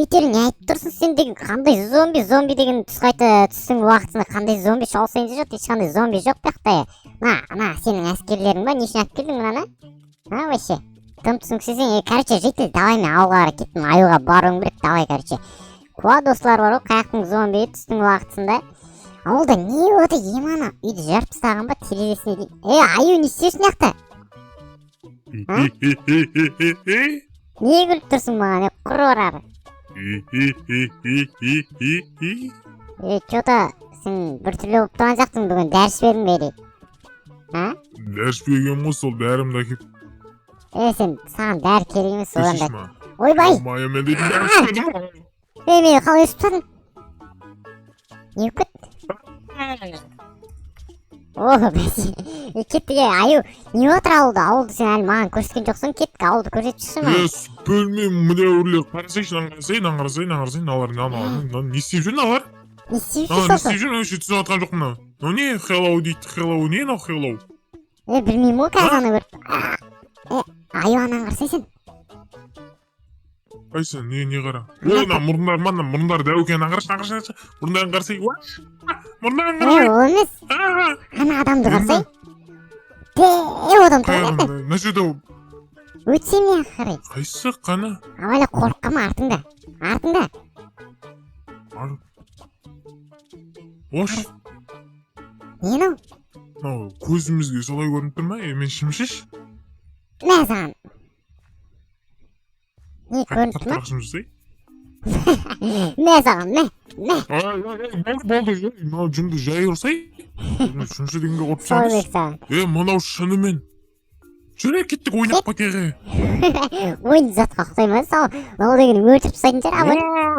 өйтерің не айтып тұрсың сен деген қандай зомби деген түс қайта түстің уақытысында қандай зомби шал сенде жоқ ешқандай зомби жоқ бұяқта. Ана сенің әскерлерің ба не үшін алып келдің мынаны? Вообще тым түсініксіз. Короче житель давай мен ауылға қарай кеттім, аюға баруым керек. Давай короче куадослар бар ғой қаяқтың зомби түстің уақытысында. Ауылда не болды ана үйді жарып тастаған ба терезесіне дейін. Аю не істеп жақта? Не күліп тұрсың маған құр ұрары? Че-то сен біртүрлі болып тұрған жақтың бүгін дәріс бердің бе дейді. Дәріс берген ғой сол дәрімді әкеп. Сен саған дәрі керек емес одан да. Ойбай! Мен дейтін дәріс бердім. Мені қалай өсіп тадың? Не өкіт? Кеттік аю. Не отыр ауылды? Ауылды сен әлі маған көрсеткен жоқсың. Кеттік ауылды көрсетіп шықшы ма? Бөлмем міне өрле. Қарасайшы, қарасайын. Алар не істеп жүрін алар? Не істеп жүрсің? Не істеп жүрін? Өше түсін атқан жоқпын. Не хеллоу дейді, хеллоу. Не мынау хеллоу? Білмеймін ғой қазір ана көріп. Аю анан қарсайсың. Қайсы, не қара? Мұрындар дәу екен, аңғаршы. Мұрындарын қарсай. Мұрындарын қарсай. Ол емес. Ана адамды қарсай. Одан тұрады. Нәрсе дәу? Өтсем не қарай? Қайсы, қана? Абайла қорыққама артыңда. Ош. Не нау? Көзімізге солай көрініп тұр ма? Мен шымшыш? Мә саған. Не көрініп тұр ма? Қақтырақшым жасай? Мә саған, мә. Болды, мынау жүнді жай ұрсай. Шымшы дегенге қорып Сол бек саған. Мынау шынымен. Жүре кеттік ойнап қайтеғе. Ойын затқа құтаймады сау. Ол деген өлтіріп тастайтын шығар абай.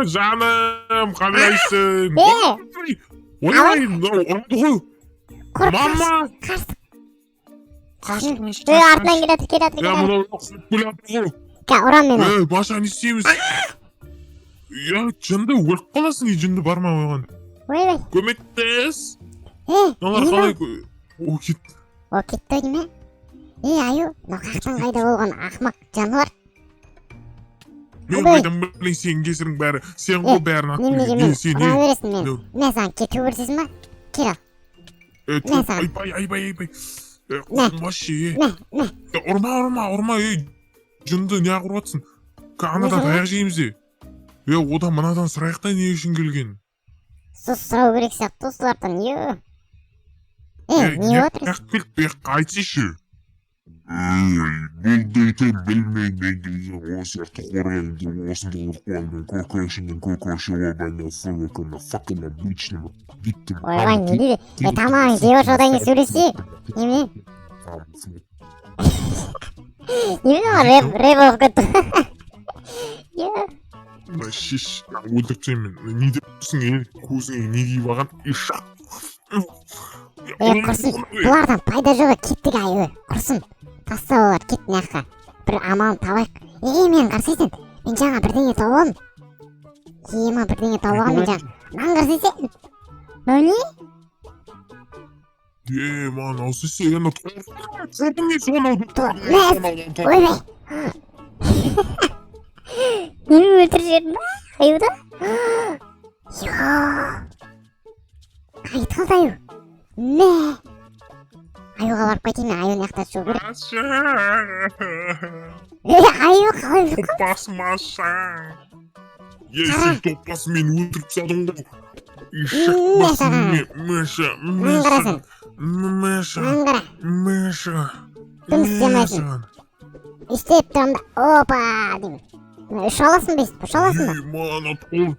Жаным, қалайсың? Ойнай, мама! Артынан келатыр. Ұрам мені. Баша не істейміз? Жынды өліп қаласың, жынды барма оған. Ойбай. Көмектес. Олар қалай... Кетті. Кетті ойды ме? Аю, қақтан қайда болған ақмақ жануар. Мен қайдан білейін сенің кесірің бәрі. Сен ғой бәрін аттың. Неменеге мен ұра бересің мен. Мен саған кету көрсесің ба? Кел ал. Мен саған. Айбай. Қормашы. Ұрма. Жынды не ағырып атсың? Анадан таяқ жейміз де. Одан мынадан сұрайықта не үшін келген? Сұрау керек сияқты осылардан. Не отырсың? Айтсайшы. Бұл дейтін білмеймін деген осы арты қорғайды осында ұрқуанмен көкөшінен көкөші обайна фылықына факына бычныма биттім. Ойбай, не дейді? Тамағын жеп ош одан не сөйлесе? Неме? Неме рэп оқып кетті? Шеш, өлтіртсеймін. Не деп тұрсың көзіңе не киіп алған? Құрсын, бұлардан пайда жоғы кеттік ай, құрсын. Таста олар кет мияққа. Бір амалын табайық. Мен қарсайсың. Мен жаңа бірдеңе тауып алым. Бірдеңе тауып алым мен жаңа. Маған қарсайсың. Мөлі? Маған осы сеген тұрдың не соған алды? Ойбай. Неме өлтір жердің ба? Аюда? Қайт қалды аю. Мә. Аюға барып қайтайын, аю неқта шығу керек. Аю қалай жүр қал? Топпасым ашаң. Сен топпасы мен өлтіріп садың ғой. Мәша. Тым істемайсың. Істеп тұрымда. Опа деймін. Үш аласың бес, үш аласың ба? Маған атқол.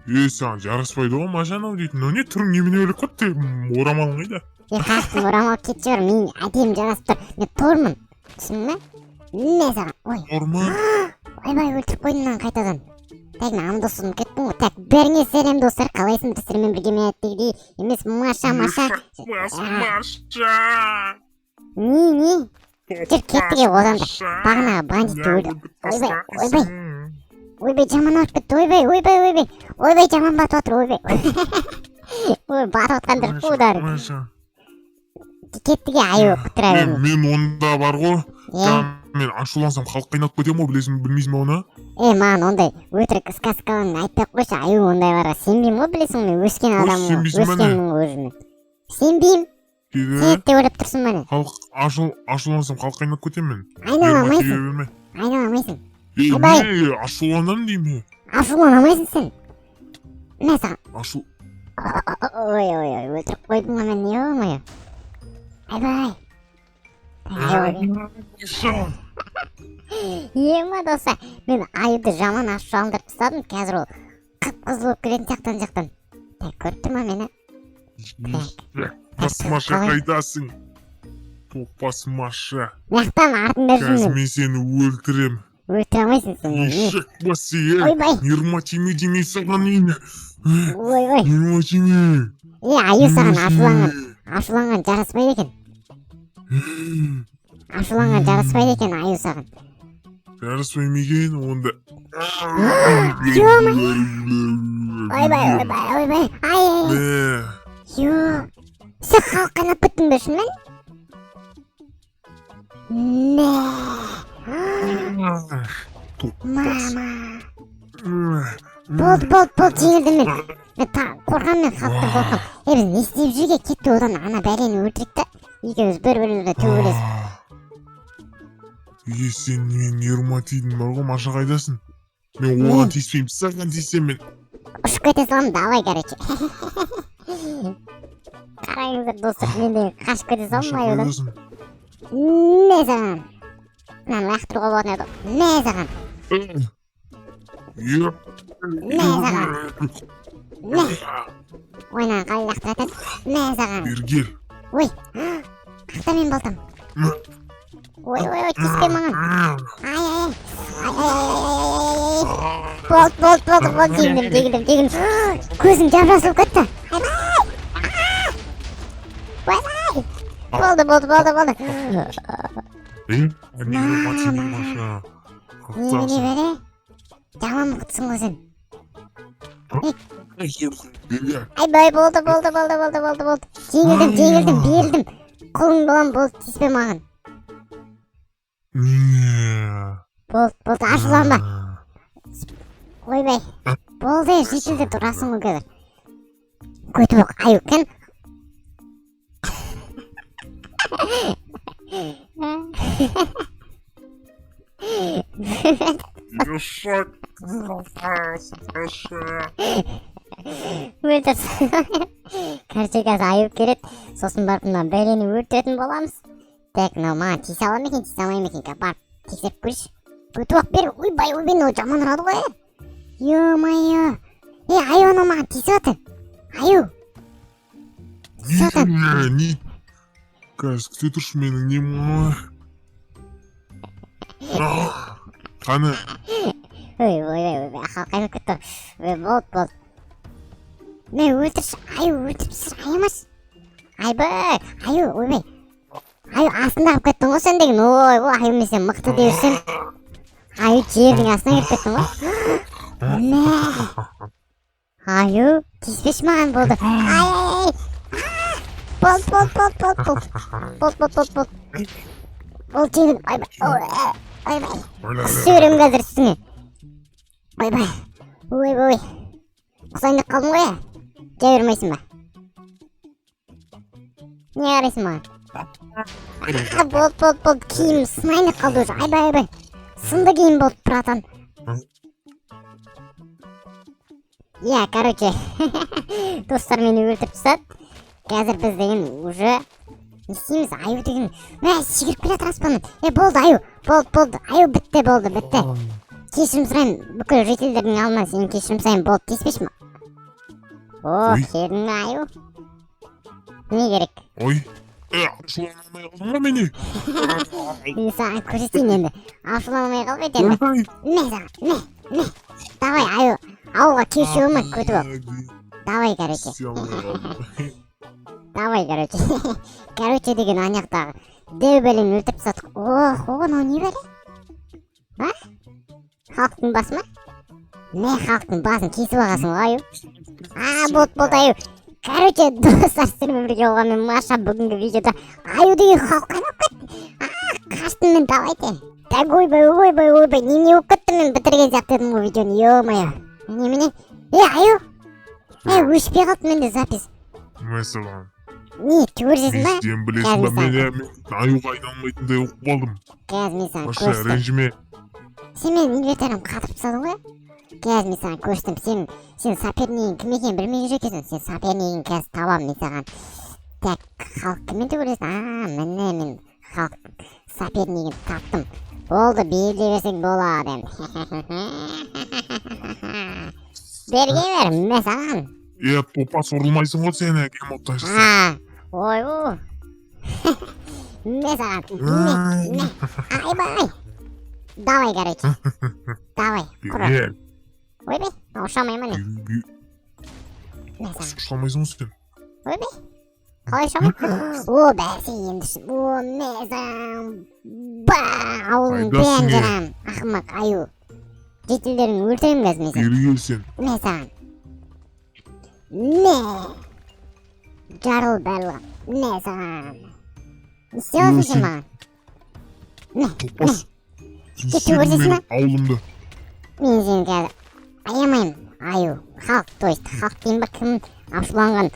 Саған жараспайды ғой машанау дейтін. Не түрің немен өлік көтті? Орамалың қайда? Қақтың орамал кетші бар, мен әдем жарасып тұр. Мен тормын. Түсің ме? Не саған? Ой. Орман. Ойбай, өлтіріп қойдың қайтадан. Тәк мен амдосым кеттің ғой. Тәк бәріңе сәлем достар. Қалайсың сіздермен бірге мен әттегідей емес Маша. Не? Жүр кеттіге одан да. Бағынаға бандитті өлді. Ойбай, жаман ауып кетті. Ойбай, жаман батып отыр. Ой, батып отқандыр қудары. Кеттіге аю құтыра бермей. Мен онда бар ғой. Мен ашулансам халық қайнатып кетем ғой, білесің білмейсің ба оны? Маған ондай өтірік сказкаларын айтпай ақ қойшы, аю ондай барға сенбеймін ғой, білесің мен өскен адаммын, сенбейсің ба не? өскенмін өзімен. Сенбеймін, Кейде сен деп ойлап тұрсың ба не? ашулансам қалқа айнап кетемін. Айналамайсың, айналамайсың. Не Айбай. ашуланам деймін. Ашуланамайсың сен. Мә саған. Ой, Өтірік қойдың ғой мен, не болмай. Айбай. Ема доса, мен аюды жаман ашуландырып тастадым, қазір ол қып-қызыл болып келетін жақтан жақтан. Так, көріп тұрма мені? Басмаша қайдасың? Басмаша. Мақтан артында Қазір жүрмін. мен сені өлтірем. Өлтіре алмайсың сен. Ешек басы, Ойбай. Нирма тиме демей саған ені. Ой. Нирма тиме. Аю саған ашуланған жараспайды екен. Ашуланған жараспайды екен аю саған. Жараспай меген онда. Ойбай. Ай. Йо. Сен халық қанап біттің бе шын мен? Мама. Болды, жеңілдім мен. Мен қорқам, мен халықтан қорқам. Біз не істеп жүрге кетті, одан ана бәлені өлтірік та, екеуміз бір-бірімізге төбелесіп. Сен мен Нирма тидің бар ғой, Маша қайдасың? Мен оған тиіспеймін, саған тиісем мен. Ұшып кете салам, давай, короче. Қараңыздар достар, мен де қашып кете салам аюдан. Не саған? Мынаны лақтыруға болатын еді. Не саған? Не саған? Не? Ойнан қалай лақтыратады? Не саған? Бергел. Ой, қақта мен балтам. Ой, тиіспе маған. Ай. Болды, жеңілдім. Көзім жап-жасылып кетті. Болды. Нирма тидің Маша. Немене бере? Жаман мұқтысың ғой сен. Айбай, болды. Жеңілдім, берілдім. Қолың болам, болды, тиіспе маған. Болды, ашуланба. Ойбай. Болды, жетілді тұрасың ғой қазір. Көтібақ аю кен. Короче, қазір айып келеді, сосын барып мына бәлені өлтіретін боламыз. Так, мынау маған тиісе ала ма екен, тиісе алмай ма екен, барып тексеріп көрші. Көтібақ бер, ойбай, ол жаман ұрады ғой. Ё-майо. Аю, анау маған тиісіп жатыр. Аю. Не? Қазір күте тұршы менің нем. Қаны? Ойбай, қалқайнып кетті. Болды. Мен өлтірші, аю өлтірші, аямас. Айбай, аю, ойбай. Аю астында қып кеттің ғой сен деген, ой, аю мен сен мықты деушсен. Аю жердің астына кіріп кеттің ғой. Не? Аю, тиіспеші маған болды. Ай. Болды. Ол жеңіл, ойбай. Сөрем қазір үстіңе. Ойбай. Құсайындық қалдым ғой, жай бермейсің ба? Не қарайсың маған? Болды, киім сынайындық қалды уже, айбай. Сынды киім болды, братан. Короче, достар мені өлтіріп тастады. Қазір біз деген уже не істейміз, аю деген шегіріп келе жатыр. Болды аю, болды, аю бітті. Кешірім сұрайын, бүкіл жителдердің алдынан сенің кешірім сұрайын, болды, тиіспеші ма? Кердің аю. Не керек? Ой, ашуланамай қалдың ба мені? Саған көрсетейін енді, ашуланамай қалбайды енді. Не саған, не? Давай аю, ауылға келші болма, көті бол. Давай, короче деген анаяқтағы дәу-бәлені өлтіріп тастадық. Мынау не бәле? Халықтың басы ма? Не халықтың басын кесіп алғасың ғой аю? Болды аю. Короче, достар, сіздермен бірге болғанмен Маша бүгінгі видеода аю деген халыққа айналып кетті. Қаштым мен, давайте. Так ойбай, неме болып кетті, мен бітірген сияқты едім ғой видеоны, ё-моё. Немене? Аю! Өшпей қалды менде запись. Мәселен. Не, көрсесің ба? Сен білесің ба, мен аюға айналмайтындай оқып қалдым. Қазір мен саған Маша, көрсетем. ренжіме. Сен менің инвентарым қатырып тастадың ғой? Қазір мен саған көрсетем. Сен сопернигің кім екенін білмей жүр екенсің. Сен сопернигін қазір табамын мен саған. Так, халық кіммен төбелесің? Міне мен халық сопернигін таптым. Болды, белгілей берсек болады. Берге бер, мен саған. Топас ұрылмайсың ғой сені, кем оттайсың. Ой, мен саған. Айбай. Давай, короче. Давай, құр. Ойбай, ұшамай міне. Мен саған. Ұшамайсың сен. Ойбай. Қалай ұшамай? О, бәсе енді. О, мен саған. Ауылын бән жарам. Ақымақ, аю. Жетілдерін өлтірем қазір мен саған. Бері кел сен. Мен саған. Не. Жарыл бәлі. Мен саған. Не істеуің сен маған? Топас. Кетіп көрсесің ба? Ауылымды. Мен сені қазір аямайым. Аю. Халық, то есть халық дейін ба кім ашуланған.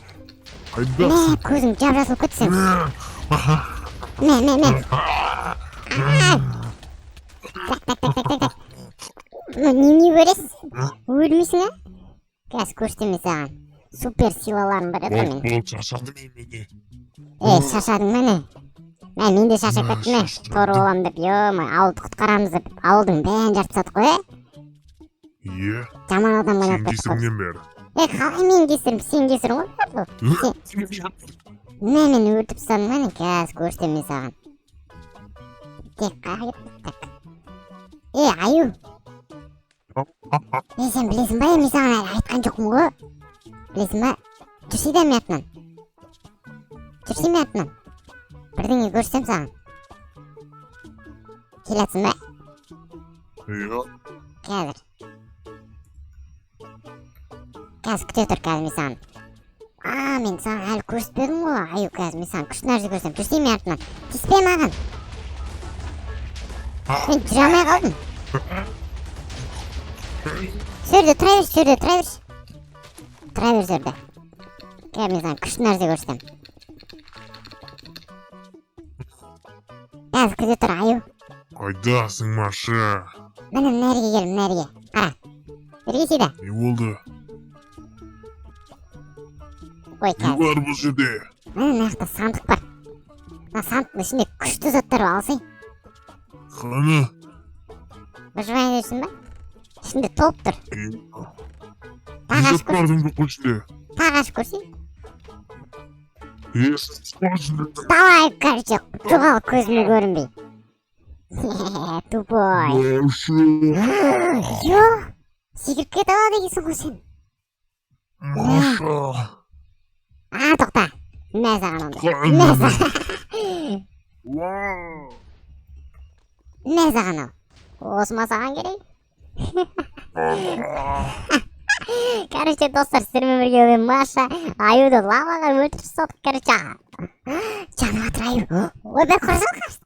Қайдасың? Көзің жап-жасыл кетті сен. Так. Не көресің? Өлмейсің, а? Қазір көрсетем мен саған. Супер силаларым бар еді мен. Болды, шашады менде. Шашадың ба не? Мен де шашап кеттім ме? Торы болам деп, ё-май, ауылды құтқарамыз деп, ауылдың бәрін жарып тастадық қой, Е, жаман адам сен ойлап кеттік қой. кесіріңнен бәрі. Қалай мен кесірім, сен кесірің ғой. Мен өртіп тастадым ба не? Қазір көрсетем мен саған. Тек қағып, так. Аю. Сен білесің ба, мен саған әлі айтқан жоқпын ғой. Білесің ба? Жүрсейді мен атынан. Жүрсей мен атынан. Бірдеңе көрсетем саған. Келатсың ба? Қазір. Қазір күте тұр қазір мен саған. Мен саған әлі көрсетпедім ғой. Аю, қазір мен саған күшті нәрсе көрсетем. Жүрсей мен артынан. Тиіспе маған. Мен жүре алмай қалдым. Сөрді, тұра берші. Тұра бер сөрді. Қазір мен саған күшті нәрсе көрсетем. Қазір күте тұр, аю. Қайдасың, Маша? Міне нәрге келім, нәрге. Қара. Берге сейді. Не болды? Ой, Не қазір. бар бұл жерде? Міне мына жақта сандық бар. Мына сандықтың ішінде күшті заттар бар, алсай. Қаны? Бұжывайын дейсің ба? Ішінде толып тұр. Тағы Жат ашып көрсей. бардың жоқ ішінде. Тағы ашып көрсей. Давай, короче, жоғал көзіме көрінбей. Тупой. Йо, секіріп кете алады екенсің ғой сен. Маша. Тоқта. Мен саған онда. Мен саған ал. Осыма саған керек. Короче, достар, сіздермен бірге мен Маша аюды лаваға өлтіріп тастадық, короче. Жанып жатыр аю. Ойбай, құрсын.